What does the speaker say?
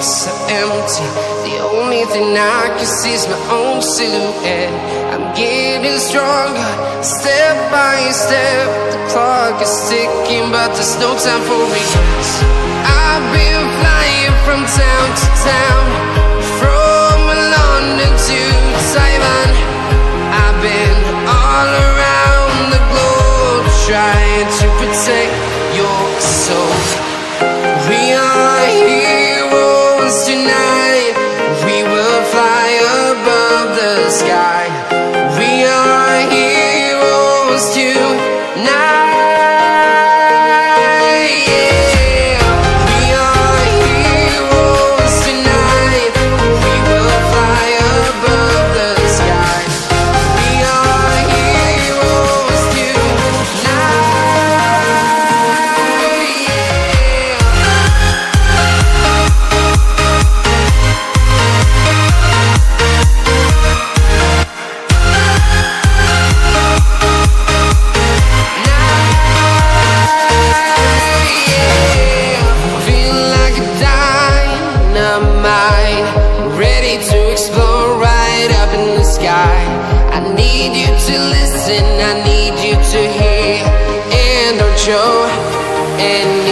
so empty. The only thing I can see is my own silhouette. I'm getting stronger, step by step. The clock is ticking, but there's no time for regrets. I've been flying from town to town, from London to Taiwan. I've been all around the globe, trying to protect your soul. We are heroes tonight. We will fly above the sky. We are heroes tonight. I need you to listen, I need you to hear, and don't show. And